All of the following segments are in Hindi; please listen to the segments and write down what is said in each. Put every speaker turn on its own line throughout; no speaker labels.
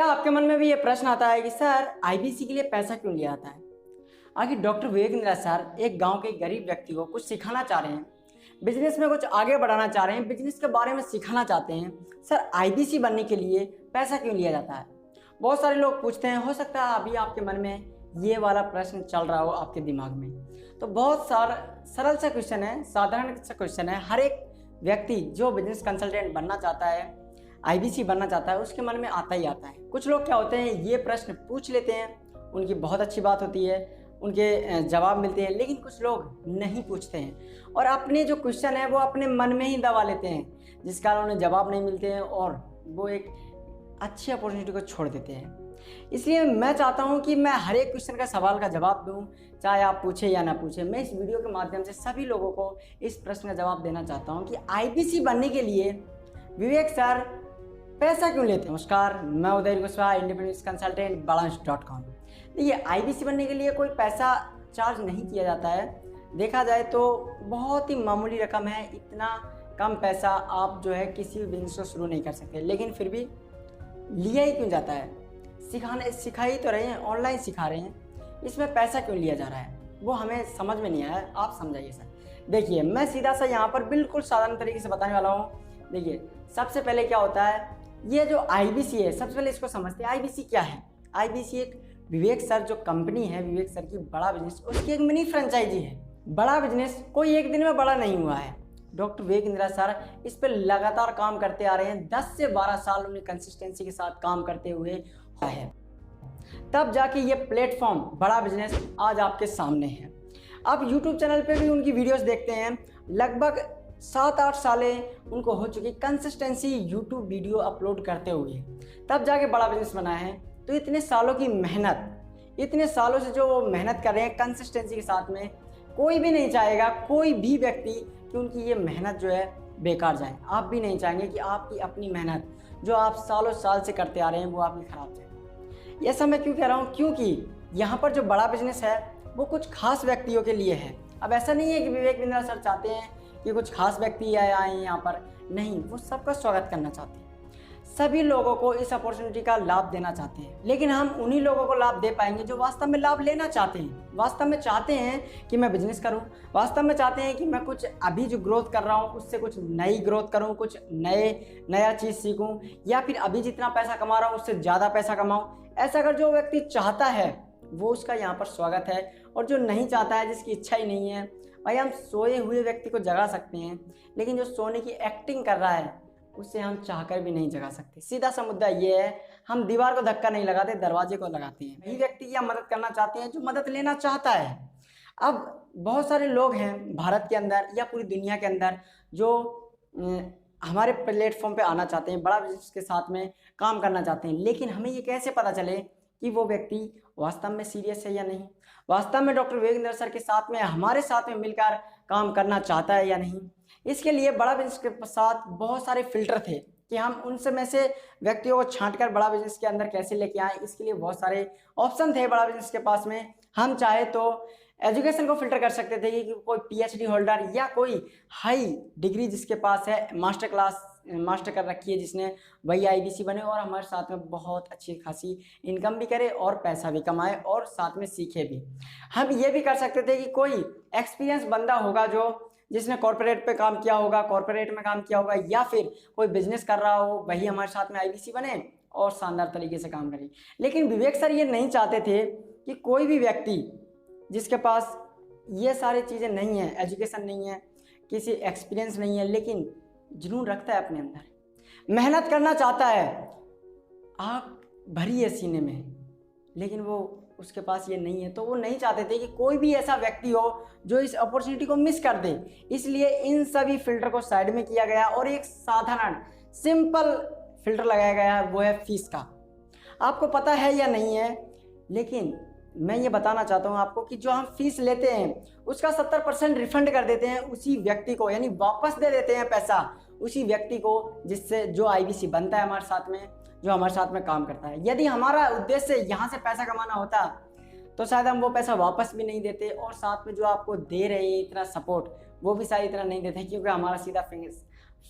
क्या आपके मन में भी ये प्रश्न आता है कि सर आईबीसी के लिए पैसा क्यों लिया जाता है? आखिर डॉक्टर विवेक इंदिरा सर एक गांव के गरीब व्यक्ति को कुछ सिखाना चाह रहे हैं, बिजनेस में कुछ आगे बढ़ाना चाह रहे हैं, बिजनेस के बारे में सिखाना चाहते हैं। सर आईबीसी बनने के लिए पैसा क्यों लिया जाता है? बहुत सारे लोग पूछते हैं। हो सकता है अभी आपके मन में ये वाला प्रश्न चल रहा हो आपके दिमाग में। तो बहुत सरल सा क्वेश्चन है, साधारण सा क्वेश्चन है। हर एक व्यक्ति जो बिजनेस कंसल्टेंट बनना चाहता है, आईबीसी बनना चाहता है, उसके मन में आता ही आता है। कुछ लोग क्या होते हैं, ये प्रश्न पूछ लेते हैं, उनकी बहुत अच्छी बात होती है, उनके जवाब मिलते हैं, लेकिन कुछ लोग नहीं पूछते हैं और अपने जो क्वेश्चन है वो अपने मन में ही दबा लेते हैं, जिस कारण उन्हें जवाब नहीं मिलते हैं और वो एक अच्छी अपॉर्चुनिटी को छोड़ देते हैं। इसलिए मैं चाहता हूं कि मैं हर एक क्वेश्चन का सवाल का जवाब दूं, चाहे आप पूछे या ना पूछे। मैं इस वीडियो के माध्यम से सभी लोगों को इस प्रश्न का जवाब देना चाहता हूं कि आईबीसी बनने के लिए विवेक सर पैसा क्यों लेते हैं। नमस्कार, मैं उदय कुशवाहा, इंडिपेंडेंस कंसल्टेंट balance.com। देखिए, आईबीसी बनने के लिए कोई पैसा चार्ज नहीं किया जाता है। देखा जाए तो बहुत ही मामूली रकम है। इतना कम पैसा आप जो है किसी भी बिजनेस को शुरू नहीं कर सकते, लेकिन फिर भी लिया ही क्यों जाता है? सिखा ही तो रहे हैं, ऑनलाइन सिखा रहे हैं, इसमें पैसा क्यों लिया जा रहा है वो हमें समझ में नहीं आया। आप समझाइए सर। देखिए, मैं सीधा सा यहाँ पर बिल्कुल साधारण तरीके से बताने वाला हूँ। देखिए, सबसे पहले क्या होता है, ये जो आईबीसी है, सबसे पहले इसको समझते हैं। आईबीसी क्या है? आईबीसी एक विवेक सर जो कंपनी है, विवेक सर की बड़ा बिजनेस, उसकी एक मिनी फ्रेंचाइजी है। बड़ा बिजनेस कोई एक दिन में बड़ा नहीं हुआ है। डॉक्टर विवेक इंदिरा सर इस पर लगातार काम करते आ रहे हैं। 10 से 12 साल उन्हें कंसिस्टेंसी के साथ काम करते हुए हुआ है, तब जाके ये प्लेटफॉर्म बड़ा बिजनेस आज आपके सामने है। आप यूट्यूब चैनल पे भी उनकी वीडियोस देखते हैं। लगभग 7-8 सालें उनको हो चुकी कंसिस्टेंसी यूट्यूब वीडियो अपलोड करते हुए, तब जाके बड़ा बिजनेस बना है। तो इतने सालों की मेहनत, इतने सालों से जो वो मेहनत कर रहे हैं कंसिस्टेंसी के साथ में, कोई भी नहीं चाहेगा, कोई भी व्यक्ति, कि उनकी ये मेहनत जो है बेकार जाए। आप भी नहीं चाहेंगे कि आपकी अपनी मेहनत जो आप सालों साल से करते आ रहे हैं वो आपकी खराब जाए। ये सब मैं क्यों कह रहा हूँ? क्योंकि यहाँ पर जो बड़ा बिजनेस है वो कुछ खास व्यक्तियों के लिए है। अब ऐसा नहीं है कि विवेक इंदिरा सर चाहते हैं कि कुछ खास व्यक्ति आए यहाँ पर, नहीं, वो सबका स्वागत करना चाहते हैं। सभी लोगों को इस अपॉर्चुनिटी का लाभ देना चाहते हैं, लेकिन हम उन्हीं लोगों को लाभ दे पाएंगे जो वास्तव में लाभ लेना चाहते हैं, वास्तव में चाहते हैं कि मैं बिजनेस करूं, वास्तव में चाहते हैं कि मैं कुछ अभी जो ग्रोथ कर रहा हूं उससे कुछ नई ग्रोथ करूं, कुछ नया चीज़ सीखूं, या फिर अभी जितना पैसा कमा रहा हूं उससे ज़्यादा पैसा कमाऊं। ऐसा अगर जो व्यक्ति चाहता है वो उसका यहाँ पर स्वागत है, और जो नहीं चाहता है, जिसकी इच्छा ही नहीं है, भाई हम सोए हुए व्यक्ति को जगा सकते हैं, लेकिन जो सोने की एक्टिंग कर रहा है उसे हम चाहकर भी नहीं जगा सकते। सीधा सा मुद्दा ये है, हम दीवार को धक्का नहीं लगाते, दरवाजे को लगाते हैं। वही व्यक्ति की हम मदद करना चाहते हैं जो मदद लेना चाहता है। अब बहुत सारे लोग हैं भारत के अंदर या पूरी दुनिया के अंदर जो हमारे प्लेटफॉर्म पे आना चाहते हैं, बड़ा बिजनेस के साथ में काम करना चाहते हैं, लेकिन हमें ये कैसे पता चले कि वो व्यक्ति वास्तव में सीरियस है या नहीं, वास्तव में डॉक्टर विवेक इंदिरा सर के साथ में, हमारे साथ में मिलकर काम करना चाहता है या नहीं। इसके लिए बड़ा बिजनेस के साथ बहुत सारे फिल्टर थे कि हम उनसे में से व्यक्तियों को छांटकर बड़ा बिजनेस के अंदर कैसे लेके आए। इसके लिए बहुत सारे ऑप्शन थे बड़ा बिजनेस के पास में। हम चाहे तो एजुकेशन को फिल्टर कर सकते थे कि कोई पीएचडी होल्डर या कोई हाई डिग्री जिसके पास है, मास्टर कर रखी है जिसने, वही आईबीसी बने और हमारे साथ में बहुत अच्छी खासी इनकम भी करे और पैसा भी कमाए और साथ में सीखे भी। हम ये भी कर सकते थे कि कोई एक्सपीरियंस बंदा होगा जो जिसने कॉर्पोरेट पे काम किया होगा, कॉर्पोरेट में काम किया होगा, या फिर कोई बिजनेस कर रहा हो, वही हमारे साथ में आईबीसी बने और शानदार तरीके से काम करे। लेकिन विवेक सर ये नहीं चाहते थे कि कोई भी व्यक्ति जिसके पास ये सारी चीज़ें नहीं है, एजुकेशन नहीं है, किसी एक्सपीरियंस नहीं है, लेकिन जुनून रखता है अपने अंदर, मेहनत करना चाहता है, आग भरी है सीने में, लेकिन वो उसके पास ये नहीं है, तो वो नहीं चाहते थे कि कोई भी ऐसा व्यक्ति हो जो इस अपॉर्चुनिटी को मिस कर दे। इसलिए इन सभी फिल्टर को साइड में किया गया और एक साधारण सिंपल फिल्टर लगाया गया है, वो है फीस का। आपको पता है या नहीं है, लेकिन मैं ये बताना चाहता हूँ आपको कि जो हम फीस लेते हैं उसका 70% रिफंड कर देते हैं उसी व्यक्ति को, यानी वापस दे देते हैं पैसा उसी व्यक्ति को जिससे जो आईबीसी बनता है हमारे साथ में, जो हमारे साथ में काम करता है। यदि हमारा उद्देश्य यहाँ से पैसा कमाना होता तो शायद हम वो पैसा वापस भी नहीं देते, और साथ में जो आपको दे रहे हैं इतना सपोर्ट, वो भी शायद इतना नहीं देते, क्योंकि हमारा सीधा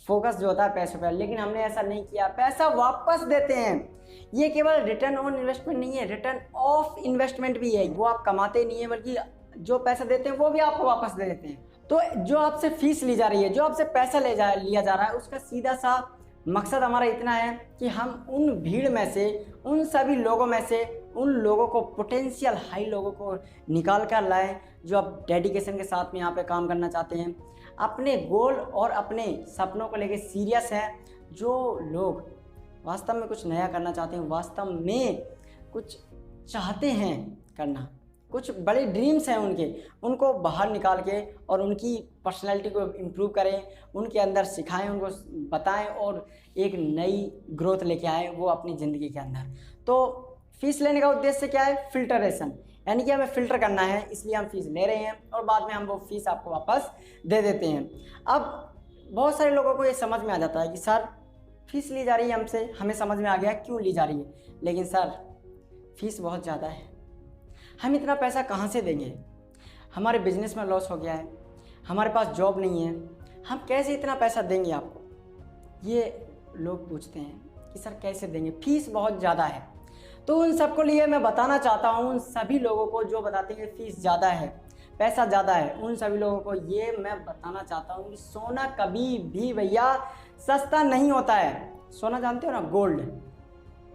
फोकस जो होता है पैसों पर, लेकिन हमने ऐसा नहीं किया। पैसा वापस देते हैं। ये केवल रिटर्न ऑन इन्वेस्टमेंट नहीं है, रिटर्न ऑफ इन्वेस्टमेंट भी है। वो आप कमाते नहीं है, बल्कि जो पैसा देते हैं वो भी आपको वापस दे देते हैं। तो जो आपसे फीस ली जा रही है, जो आपसे पैसा लिया जा रहा है, उसका सीधा सा मकसद हमारा इतना है कि हम उन भीड़ में से, उन सभी लोगों में से, उन लोगों को, पोटेंशियल हाई लोगों को निकाल कर लाएं जो आप डेडिकेशन के साथ में यहाँ पे काम करना चाहते हैं, अपने गोल और अपने सपनों को लेके सीरियस हैं, जो लोग वास्तव में कुछ नया करना चाहते हैं, वास्तव में कुछ चाहते हैं करना, कुछ बड़े ड्रीम्स हैं उनके, उनको बाहर निकाल के और उनकी पर्सनैलिटी को इम्प्रूव करें, उनके अंदर सिखाएं, उनको बताएं और एक नई ग्रोथ लेके आएँ वो अपनी ज़िंदगी के अंदर। तो फीस लेने का उद्देश्य क्या है? फिल्टरेशन, यानी कि हमें फ़िल्टर करना है, इसलिए हम फीस ले रहे हैं और बाद में हम वो फीस आपको वापस दे देते हैं। अब बहुत सारे लोगों को ये समझ में आ जाता है कि सर फीस ली जा रही है हमसे, हमें समझ में आ गया क्यों ली जा रही है, लेकिन सर फीस बहुत ज़्यादा है, हम इतना पैसा कहाँ से देंगे? हमारे बिजनेस में लॉस हो गया है, हमारे पास जॉब नहीं है, हम कैसे इतना पैसा देंगे आपको? ये लोग पूछते हैं कि सर कैसे देंगे, फीस बहुत ज़्यादा है। तो उन सबको लिए मैं बताना चाहता हूँ, उन सभी लोगों को जो बताते हैं फीस ज़्यादा है, पैसा ज़्यादा है, उन सभी लोगों को ये मैं बताना चाहता हूँ कि सोना कभी भी भैया सस्ता नहीं होता है। सोना जानते हो ना, गोल्ड,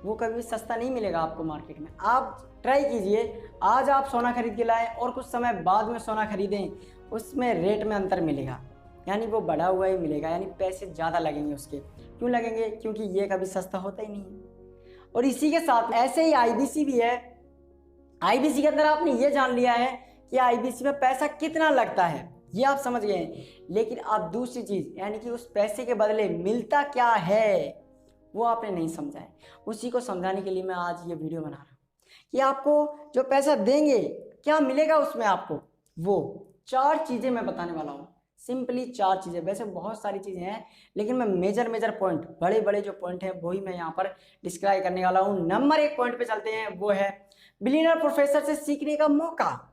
वो कभी सस्ता नहीं मिलेगा आपको मार्केट में। आप ट्राई कीजिए, आज आप सोना खरीद के लाएं और कुछ समय बाद में सोना खरीदें, उसमें रेट में अंतर मिलेगा, यानी वो बढ़ा हुआ ही मिलेगा, यानी पैसे ज़्यादा लगेंगे उसके। क्यों लगेंगे? क्योंकि ये कभी सस्ता होता ही नहीं है। और इसी के साथ ऐसे ही आईबीसी भी है। आईबीसी के अंदर आपने ये जान लिया है कि आईबीसी में पैसा कितना लगता है, ये आप समझ गए हैं, लेकिन आप दूसरी चीज़ यानी कि उस पैसे के बदले मिलता क्या है वो आपने नहीं समझा है। उसी को समझाने के लिए मैं आज ये वीडियो बना रहा हूँ कि आपको जो पैसा देंगे क्या मिलेगा उसमें आपको। वो 4 चीज़ें मैं बताने वाला हूँ, सिंपली 4 चीज़ें। वैसे बहुत सारी चीज़ें हैं, लेकिन मैं मेजर पॉइंट, बड़े बड़े जो पॉइंट हैं वही मैं यहाँ पर डिस्क्राइब करने वाला हूँ। नंबर 1 पॉइंट पे चलते हैं, वो है बिलियनर प्रोफेसर से सीखने का मौका।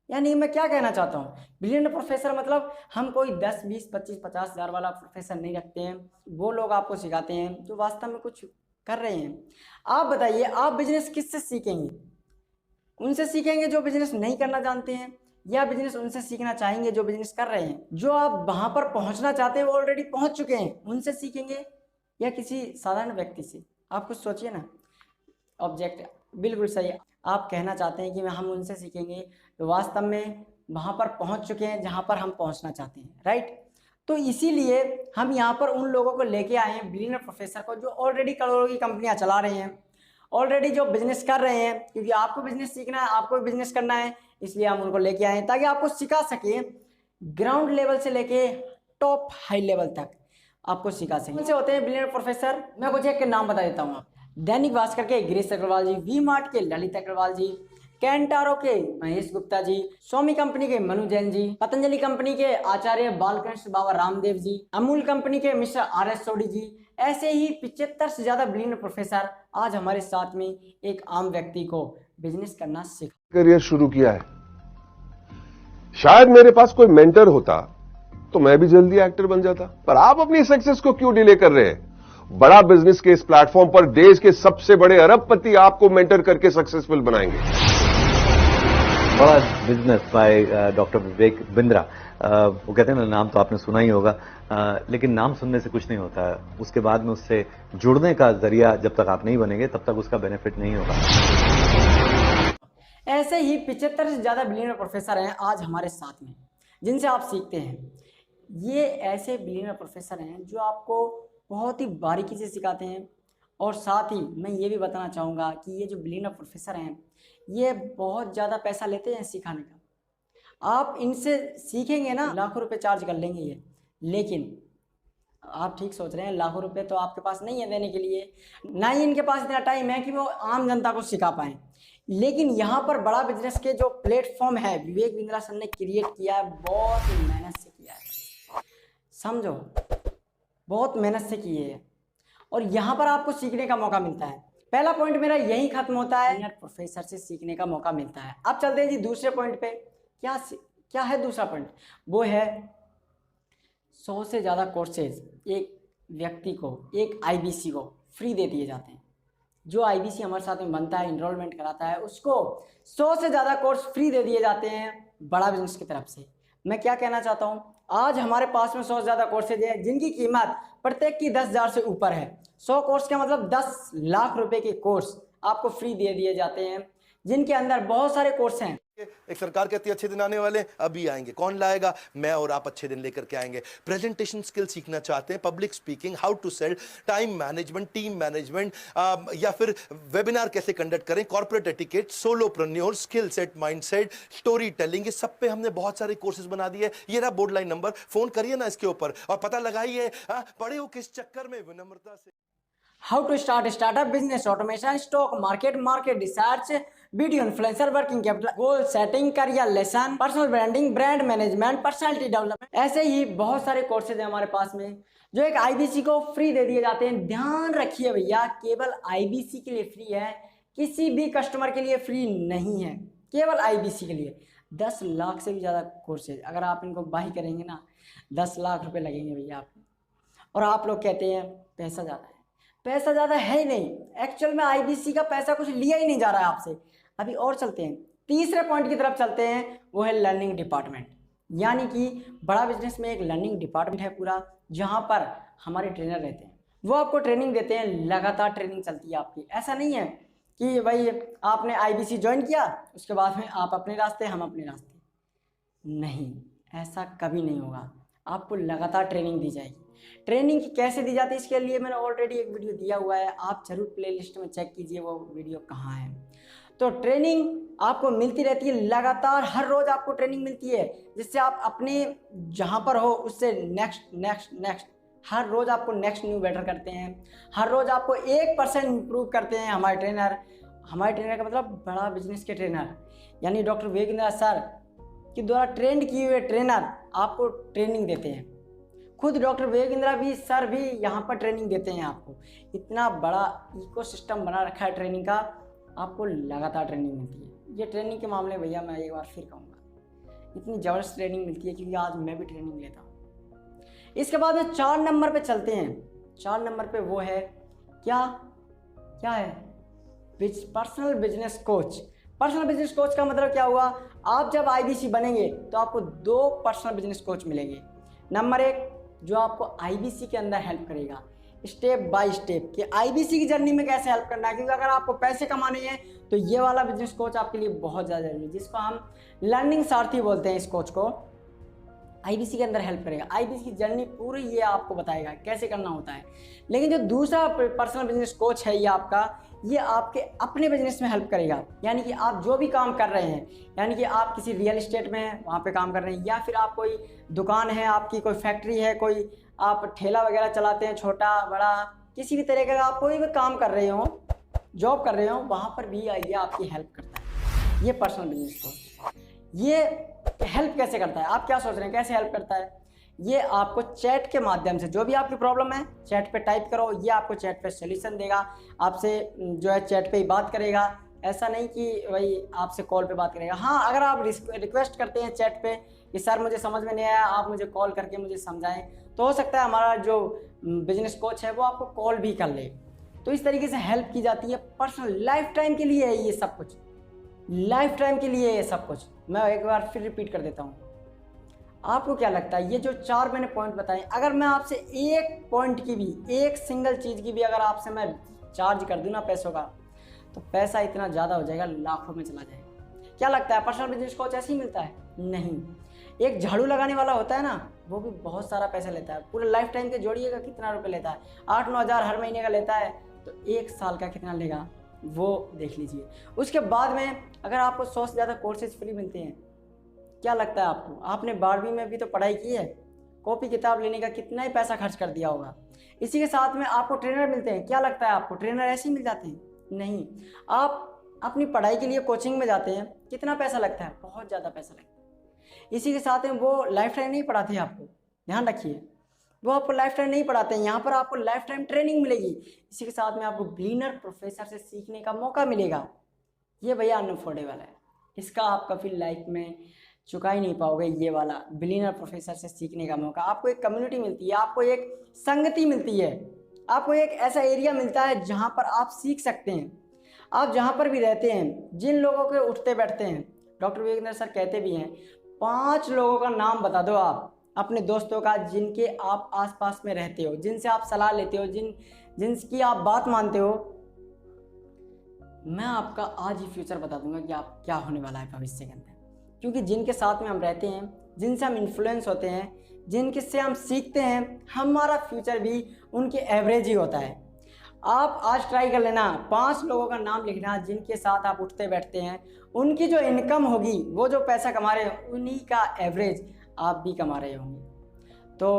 यानी मैं क्या कहना चाहता हूँ, बिलियनर प्रोफेसर मतलब हम कोई 10, 20, 25, 50 हज़ार वाला प्रोफेसर नहीं रखते हैं। वो लोग आपको सिखाते हैं जो वास्तव में कुछ कर रहे हैं। आप बताइए, आप बिजनेस किससे सीखेंगे? उनसे सीखेंगे जो बिजनेस नहीं करना जानते हैं, या बिजनेस उनसे सीखना चाहेंगे जो बिजनेस कर रहे हैं? जो आप वहाँ पर पहुँचना चाहते हैं वो ऑलरेडी पहुँच चुके हैं, उनसे सीखेंगे या किसी साधारण व्यक्ति से? आप कुछ सोचिए ना। ऑब्जेक्ट बिल्कुल सही, आप कहना चाहते हैं कि हम उनसे सीखेंगे तो वास्तव में वहाँ पर पहुँच चुके हैं जहाँ पर हम पहुँचना चाहते हैं, राइट? तो इसीलिए हम यहाँ पर उन लोगों को लेके आए हैं, बिलियनर प्रोफेसर को, जो ऑलरेडी करोड़ों की कंपनियाँ चला रहे हैं, ऑलरेडी जो बिजनेस कर रहे हैं। क्योंकि आपको बिजनेस सीखना है, आपको बिजनेस करना है, इसलिए हम उनको लेके आए हैं ताकि आपको सिखा सके, ग्राउंड लेवल से लेके टॉप हाई लेवल तक आपको सिखा सकें। कौन से होते हैं बिलियनर प्रोफेसर? मैं कुछ एक के नाम बता देता हूँ। दैनिक भास्कर के गिरीश अग्रवाल जी, वी मार्ट के ललित अग्रवाल जी, कैंटारो के महेश गुप्ता जी, स्वामी कंपनी के मनु जैन जी, पतंजलि कंपनी के आचार्य बालकृष्ण बाबा रामदेव जी, अमूल कंपनी के मिस्टर RS सोडी जी। ऐसे ही 75 से ज्यादा बिलियनर प्रोफेसर आज हमारे साथ में एक आम व्यक्ति को बिजनेस करना सिखा
करियर शुरू किया है। शायद मेरे पास कोई मेंटर होता तो मैं भी जल्दी एक्टर बन जाता, पर आप अपनी सक्सेस को क्यों डिले कर रहे हैं? बड़ा बिजनेस के इस प्लेटफॉर्म पर देश के सबसे बड़े अरबपति आपको मेंटर करके सक्सेसफुल बनाएंगे।
बड़ा business by doctor Vivek Bindra. वो कहते हैं ना, नाम तो आपने सुना ही होगा, लेकिन नाम सुनने से कुछ नहीं होता है, उसके बाद में उससे जुड़ने का जरिया जब तक आप नहीं बनेंगे तब तक उसका बेनिफिट नहीं होगा।
ऐसे ही 75 से ज़्यादा बिलियनर प्रोफेसर हैं आज हमारे साथ में, जिनसे आप सीखते हैं। ये ऐसे बिलियनर प्रोफेसर हैं जो आपको बहुत ही बारीकी से सिखाते हैं। और साथ ही मैं ये भी बताना चाहूँगा कि ये जो बिलियनर प्रोफेसर हैं ये बहुत ज़्यादा पैसा लेते हैं सिखाने का। आप इनसे सीखेंगे ना, लाखों रुपए चार्ज कर लेंगे ये, लेकिन आप ठीक सोच रहे हैं, लाखों रुपए तो आपके पास नहीं है देने के लिए, ना ही इनके पास इतना टाइम है कि वो आम जनता को सिखा पाएँ। लेकिन यहाँ पर बड़ा बिजनेस के जो प्लेटफॉर्म है विवेक बिंद्रा सर ने क्रिएट किया है, बहुत ही मेहनत से किया है, समझो, बहुत मेहनत से किए हैं। और यहाँ पर आपको सीखने का मौका मिलता है। पहला पॉइंट मेरा यही खत्म होता है, प्रोफेसर से सीखने का मौका मिलता है। अब चलते हैं जी दूसरे पॉइंट पे। क्या है दूसरा पॉइंट? वो है 100 से ज़्यादा कोर्सेज एक व्यक्ति को, एक आईबीसी को फ्री दे दिए जाते हैं। जो आईबीसी हमारे साथ में बनता है, इनरोलमेंट कराता है, उसको 100 से ज़्यादा कोर्स फ्री दे दिए जाते हैं बड़ा बिजनेस की तरफ से। मैं क्या कहना चाहता हूँ, आज हमारे पास में 100 से ज़्यादा कोर्सेज हैं जिनकी कीमत प्रत्येक की 10,000 से ऊपर है। 100 कोर्स का मतलब 10 लाख रुपए के कोर्स आपको फ्री दे दिए जाते हैं, जिनके अंदर बहुत सारे कोर्स हैं।
एक सरकार कहती है अच्छे दिन आने वाले, अभी आएंगे। कौन लाएगा? मैं और आप अच्छे दिन लेकर के आएंगे। प्रेजेंटेशन स्किल सीखना चाहते हैं, public speaking, how to sell, time management, team management, या फिर वेबिनार कैसे कंडक्ट करें, corporate etiquette, solopreneur, skill set, mindset, story telling, ये सब पे हमने बहुत सारे कोर्सेज बना दिए। ये रहा बोर्ड लाइन नंबर, फोन करिए ना इसके ऊपर और पता लगाइए पड़े हो किस चक्कर में। विनम्रता से
how to start startup business, automation, stock market, market research, video influencer, working capital, goal setting, career lesson, personal branding, brand management, personality development, ऐसे ही बहुत सारे कोर्सेज हैं हमारे पास में जो एक आईबीसी को फ्री दे दिए जाते हैं। ध्यान रखिए भैया, केवल आईबीसी के लिए फ्री है, किसी भी कस्टमर के लिए फ्री नहीं है, केवल आईबीसी के लिए। 10 लाख से भी ज़्यादा कोर्सेज अगर आप इनको बाई करेंगे ना, 10 लाख रुपए लगेंगे भैया आपको। और आप लोग कहते हैं पैसा ज़्यादा है, पैसा ज़्यादा है ही नहीं। एक्चुअल में आईबीसी का पैसा कुछ लिया ही नहीं जा रहा है आपसे। अभी और चलते हैं, तीसरे पॉइंट की तरफ चलते हैं, वो है लर्निंग डिपार्टमेंट। यानी कि बड़ा बिजनेस में एक लर्निंग डिपार्टमेंट है पूरा, जहाँ पर हमारे ट्रेनर रहते हैं, वो आपको ट्रेनिंग देते हैं। लगातार ट्रेनिंग चलती है आपकी। ऐसा नहीं है कि भाई आपने आईबीसी ज्वाइन किया उसके बाद में आप अपने रास्ते, हम अपने रास्ते, नहीं, ऐसा कभी नहीं होगा। आपको लगातार ट्रेनिंग दी जाएगी। ट्रेनिंग कैसे दी जाती है इसके लिए मैंने ऑलरेडी एक वीडियो दिया हुआ है, आप जरूर प्लेलिस्ट में चेक कीजिए वो वीडियो कहाँ है। तो ट्रेनिंग आपको मिलती रहती है लगातार, हर रोज आपको ट्रेनिंग मिलती है, जिससे आप अपने जहाँ पर हो उससे नेक्स्ट नेक्स्ट नेक्स्ट हर रोज आपको नेक्स्ट न्यू बेटर करते हैं। हर रोज आपको 1% इम्प्रूव करते हैं हमारे ट्रेनर। हमारे ट्रेनर का मतलब बड़ा बिजनेस के ट्रेनर, यानी डॉक्टर विवेक बिंद्रा सर के द्वारा ट्रेंड किए हुए ट्रेनर आपको ट्रेनिंग देते हैं। खुद डॉक्टर विवेक बिंद्रा भी सर भी यहाँ पर ट्रेनिंग देते हैं आपको। इतना बड़ा इकोसिस्टम बना रखा है ट्रेनिंग का, आपको लगातार ट्रेनिंग मिलती है। ये ट्रेनिंग के मामले भैया मैं एक बार फिर कहूँगा, इतनी ज़बरदस्त ट्रेनिंग मिलती है क्योंकि आज मैं भी ट्रेनिंग लेता हूँ। इसके बाद में 4 नंबर पे चलते हैं। 4 नंबर पे वो है क्या है, personal business coach. Personal business coach का मतलब क्या हुआ, आप जब आईबीसी बनेंगे तो आपको 2 पर्सनल बिजनेस कोच मिलेंगे। नंबर 1 जो आपको आईबीसी के अंदर हेल्प करेगा स्टेप बाय स्टेप कि आईबीसी की जर्नी में कैसे हेल्प करना है, क्योंकि अगर आपको पैसे कमाने हैं तो ये वाला बिजनेस कोच आपके लिए बहुत ज़्यादा जरूरी है, जिसको हम लर्निंग सारथी बोलते हैं। इस कोच को आईबीसी के अंदर हेल्प करेगा, आईबीसी की जर्नी पूरी ये आपको बताएगा कैसे करना होता है। लेकिन जो दूसरा पर्सनल बिजनेस कोच है ये आपका, ये आपके अपने बिजनेस में हेल्प करेगा। यानी कि आप जो भी काम कर रहे हैं, यानी कि आप किसी रियल एस्टेट में हैं वहाँ पे काम कर रहे हैं, या फिर आप कोई दुकान है आपकी, कोई फैक्ट्री है, कोई आप ठेला वगैरह चलाते हैं, छोटा बड़ा किसी भी तरह का आप कोई भी काम कर रहे हो, जॉब कर रहे हो, वहाँ पर भी ये आपकी हेल्प करता है। ये पर्सनल बिजनेस कोच ये हेल्प कैसे करता है, आप क्या सोच रहे हैं कैसे हेल्प करता है? ये आपको चैट के माध्यम से जो भी आपकी प्रॉब्लम है चैट पे टाइप करो, ये आपको चैट पे सॉल्यूशन देगा, आपसे जो है चैट पे ही बात करेगा। ऐसा नहीं कि भाई आपसे कॉल पे बात करेगा। हाँ, अगर आप रिक्वेस्ट करते हैं चैट पे कि सर मुझे समझ में नहीं आया, आप मुझे कॉल करके मुझे समझाएं, तो हो सकता है हमारा जो बिजनेस कोच है वो आपको कॉल भी कर ले। तो इस तरीके से हेल्प की जाती है। पर्सनल लाइफ टाइम के लिए है ये सब कुछ, लाइफ टाइम के लिए ये सब कुछ। मैं एक बार फिर रिपीट कर देता हूँ। आपको क्या लगता है ये जो 4 मैंने पॉइंट बताए, अगर मैं आपसे एक पॉइंट की भी, एक सिंगल चीज़ की भी अगर आपसे मैं चार्ज कर दूँ ना पैसों का, तो पैसा इतना ज़्यादा हो जाएगा, लाखों में चला जाएगा। क्या लगता है पर्सनल बिजनेस कोच ऐसे ही मिलता है? नहीं। एक झाड़ू लगाने वाला होता है ना, वो भी बहुत सारा पैसा लेता है। पूरे लाइफ टाइम के जोड़िएगा कितना रुपये लेता है, 8-9 हज़ार हर महीने का लेता है, तो 1 साल का कितना लेगा वो देख लीजिए। उसके बाद में अगर आपको 100 से ज़्यादा कोर्सेज फ्री मिलते हैं, क्या लगता है आपको? आपने 12वीं में भी तो पढ़ाई की है, कॉपी किताब लेने का कितना ही पैसा खर्च कर दिया होगा। इसी के साथ में आपको ट्रेनर मिलते हैं, क्या लगता है आपको ट्रेनर ऐसे ही मिल जाते हैं? नहीं। आप अपनी पढ़ाई के लिए कोचिंग में जाते हैं, कितना पैसा लगता है? बहुत ज़्यादा पैसा लगता है। इसी के साथ में वो लाइफ टाइम नहीं पढ़ाते हैं आपको, ध्यान रखिए, वो आपको लाइफ टाइम नहीं पढ़ाते हैं। यहाँ पर आपको लाइफ टाइम ट्रेनिंग मिलेगी। इसी के साथ में आपको बिगिनर प्रोफेसर से सीखने का मौका मिलेगा। ये भैया अनअफोर्डेबल है, इसका आपका फिर लाइफ में चुका ही नहीं पाओगे ये वाला बिलियनर प्रोफेसर से सीखने का मौका। आपको एक कम्युनिटी मिलती है, आपको एक संगति मिलती है, आपको एक ऐसा एरिया मिलता है जहाँ पर आप सीख सकते हैं। आप जहाँ पर भी रहते हैं, जिन लोगों के उठते बैठते हैं, डॉक्टर विवेक सर कहते भी हैं 5 लोगों का नाम बता दो आप अपने दोस्तों का, जिनके आप आसपास में रहते हो, जिनसे आप सलाह लेते हो, जिनकी आप बात मानते हो। मैं आपका आज ही फ्यूचर बता दूंगा कि आप क्या होने वाला है भविष्य के अंदर, क्योंकि जिनके साथ में हम रहते हैं, जिनसे हम इन्फ्लुएंस होते हैं, जिनके से हम सीखते हैं, हमारा फ्यूचर भी उनके एवरेज ही होता है। आप आज ट्राई कर लेना, 5 लोगों का नाम लिखना जिनके साथ आप उठते बैठते हैं, उनकी जो इनकम होगी, वो जो पैसा कमा रहे हैं, उन्हीं का एवरेज आप भी कमा रहे होंगे। तो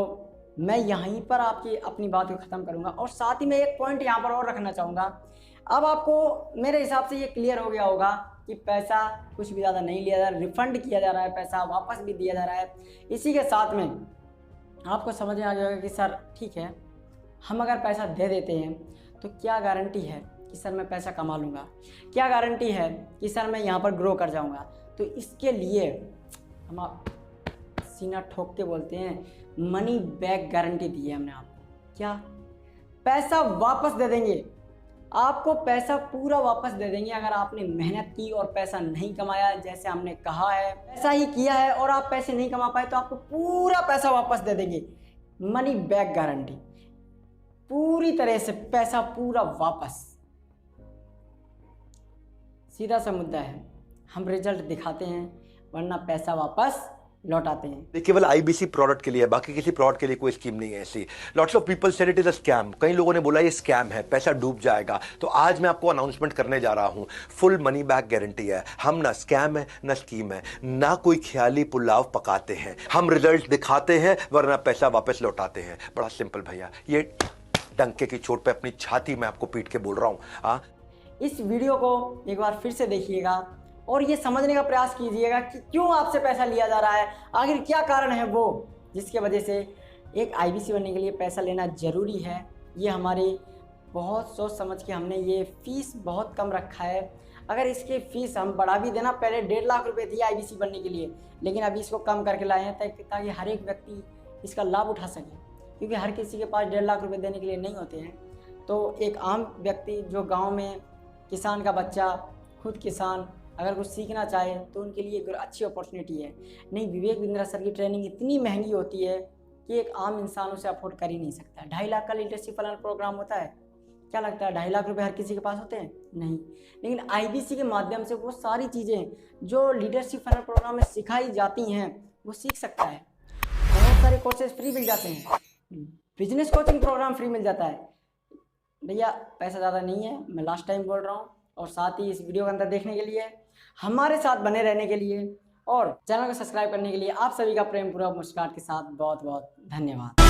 मैं यहीं पर आपकी अपनी बात को ख़त्म करूंगा और साथ ही मैं एक पॉइंट यहाँ पर और रखना चाहूँगा। अब आपको मेरे हिसाब से ये क्लियर हो गया होगा कि पैसा कुछ भी ज़्यादा नहीं लिया जा रहा है, रिफंड किया जा रहा है, पैसा वापस भी दिया जा रहा है। इसी के साथ में आपको समझ में आ जाएगा कि सर ठीक है, हम अगर पैसा दे देते हैं तो क्या गारंटी है कि सर मैं पैसा कमा लूँगा, क्या गारंटी है कि सर मैं यहाँ पर ग्रो कर जाऊँगा। तो इसके लिए हम आप सीना ठोक के बोलते हैं मनी बैक गारंटी दी है हमने आपको। क्या? पैसा वापस दे देंगे, आपको पैसा पूरा वापस दे देंगे। अगर आपने मेहनत की और पैसा नहीं कमाया, जैसे हमने कहा है पैसा ही किया है और आप पैसे नहीं कमा पाए, तो आपको पूरा पैसा वापस दे देंगे। मनी बैक गारंटी, पूरी तरह से पैसा पूरा वापस। सीधा सा मुद्दा है, हम रिजल्ट दिखाते हैं वरना पैसा वापस लौटाते हैं।
ये केवल आईबीसी प्रोडक्ट के लिए है, बाकी किसी प्रोडक्ट के लिए कोई स्कीम नहीं है ऐसी। Lots of people said it is a scam. कई लोगों ने बोला ये स्कैम है, पैसा डूब जाएगा। तो आज मैं आपको अनाउंसमेंट करने जा रहा हूं, फुल मनी बैक गारंटी है। हम ना स्कैम है ना स्कीम है, ना कोई ख्याली पुलाव पकाते हैं। हम रिजल्ट दिखाते हैं वरना पैसा वापस लौटाते हैं। बड़ा सिंपल भैया, ये डंके की चोट पे अपनी छाती में आपको पीट के बोल रहा हूं।
इस वीडियो को एक बार फिर से देखिएगा और ये समझने का प्रयास कीजिएगा कि क्यों आपसे पैसा लिया जा रहा है, आखिर क्या कारण है वो जिसके वजह से एक आईबीसी बनने के लिए पैसा लेना ज़रूरी है। ये हमारे बहुत सोच समझ के हमने ये फ़ीस बहुत कम रखा है। अगर इसकी फ़ीस हम बढ़ा भी देना, पहले 1.5 लाख रुपए थी आईबीसी बनने के लिए, लेकिन अभी इसको कम करके लाए हैं ताकि हर एक व्यक्ति इसका लाभ उठा सके, क्योंकि हर किसी के पास 1.5 लाख रुपये देने के लिए नहीं होते हैं। तो एक आम व्यक्ति जो गाँव में किसान का बच्चा, खुद किसान, अगर कुछ सीखना चाहे तो उनके लिए एक अच्छी अपॉर्चुनिटी है। नहीं, विवेक बिंद्रा सर की ट्रेनिंग इतनी महंगी होती है कि एक आम इंसान उसे अफोर्ड कर ही नहीं सकता। 2.5 लाख का लीडरशिप वाला प्रोग्राम होता है, क्या लगता है 2.5 लाख रुपए हर किसी के पास होते हैं? नहीं। लेकिन आईबीसी के माध्यम से वो सारी चीज़ें जो लीडरशिप वाला प्रोग्राम में सिखाई जाती हैं वो सीख सकता है। बहुत सारे कोर्सेज फ्री मिल जाते हैं, बिजनेस कोचिंग प्रोग्राम फ्री मिल जाता है। भैया पैसा ज़्यादा नहीं है, मैं लास्ट टाइम बोल रहा हूँ। और साथ ही इस वीडियो के अंदर देखने के लिए, हमारे साथ बने रहने के लिए और चैनल को सब्सक्राइब करने के लिए आप सभी का प्रेम पूर्वक मुस्कुराहट के साथ बहुत बहुत धन्यवाद।